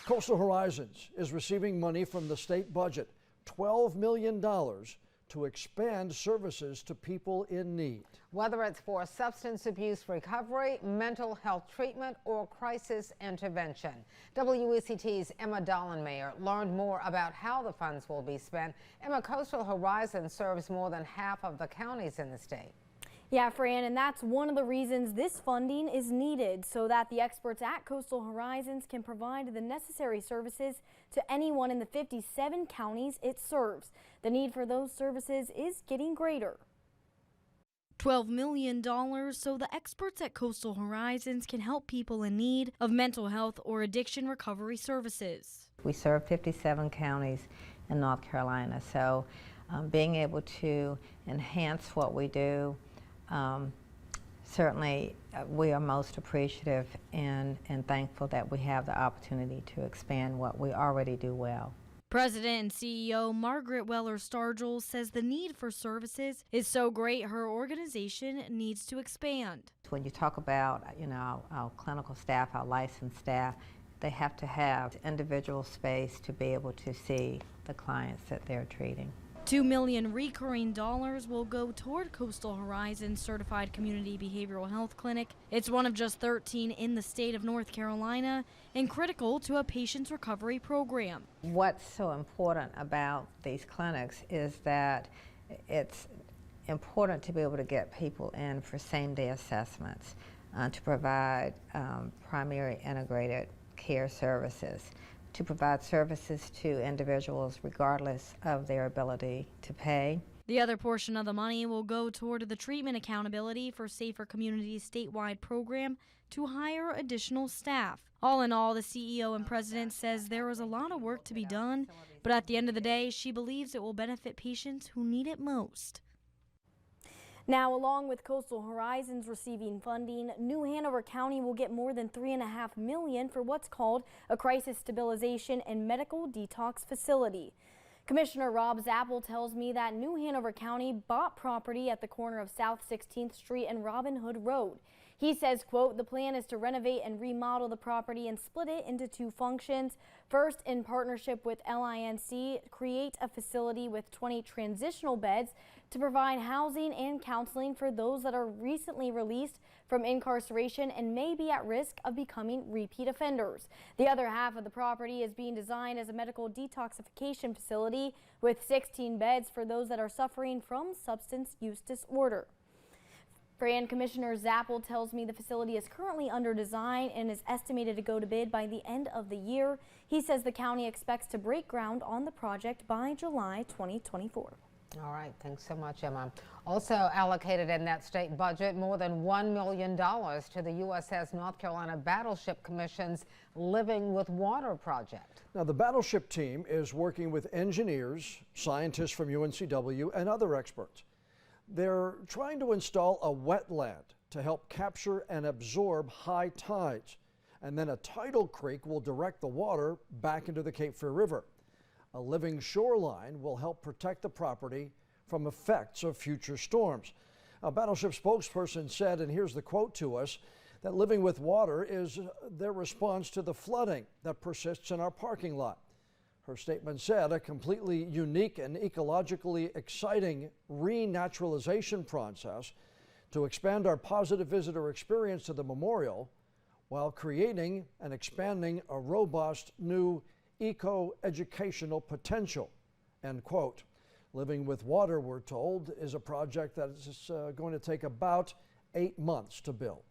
Coastal Horizons is receiving money from the state budget, $12 million, to expand services to people in need. Whether it's for substance abuse recovery, mental health treatment, or crisis intervention. WECT's Emma Dollenmayer learned more about how the funds will be spent. Emma, Coastal Horizons serves more than half of the counties in the state. Yeah, Fran, and that's one of the reasons this funding is needed, so that the experts at Coastal Horizons can provide the necessary services to anyone in the 57 counties it serves. The need for those services is getting greater. $12 million so the experts at Coastal Horizons can help people in need of mental health or addiction recovery services. We serve 57 counties in North Carolina, so being able to enhance what we do, certainly we are most appreciative and thankful that we have the opportunity to expand what we already do well. President and CEO Margaret Weller-Stargel says the need for services is so great her organization needs to expand. When you talk about, our clinical staff, our licensed staff, they have to have individual space to be able to see the clients that they're treating. $2 million recurring dollars will go toward Coastal Horizons Certified Community Behavioral Health Clinic. It's one of just 13 in the state of North Carolina and critical to a patient's recovery program. What's so important about these clinics is that it's important to be able to get people in for same-day assessments, to provide primary integrated care services, to provide services to individuals regardless of their ability to pay. The other portion of the money will go toward the Treatment Accountability for Safer Communities statewide program to hire additional staff. All in all, the CEO and president says there is a lot of work to be done, but at the end of the day, she believes it will benefit patients who need it most. Now, along with Coastal Horizons receiving funding, New Hanover County will get more than $3.5 million for what's called a crisis stabilization and medical detox facility. Commissioner Rob Zappel tells me that New Hanover County bought property at the corner of South 16th Street and Robin Hood Road. He says, quote, the plan is to renovate and remodel the property and split it into two functions. First, in partnership with LINC, create a facility with 20 transitional beds to provide housing and counseling for those that are recently released from incarceration and may be at risk of becoming repeat offenders. The other half of the property is being designed as a medical detoxification facility with 16 beds for those that are suffering from substance use disorder. Fran, Commissioner Zappel tells me the facility is currently under design and is estimated to go to bid by the end of the year. He says the county expects to break ground on the project by July 2024. All right, thanks so much, Emma. Also allocated in that state budget, more than $1 million to the USS North Carolina Battleship Commission's Living with Water project. Now, the Battleship team is working with engineers, scientists from UNCW, and other experts. They're trying to install a wetland to help capture and absorb high tides, and then a tidal creek will direct the water back into the Cape Fear River. A living shoreline will help protect the property from effects of future storms. A Battleship spokesperson said, and here's the quote to us, that Living with Water is their response to the flooding that persists in our parking lot. Her statement said a completely unique and ecologically exciting renaturalization process to expand our positive visitor experience to the memorial while creating and expanding a robust new eco-educational potential, end quote. Living with Water, we're told, is a project that is going to take about 8 months to build.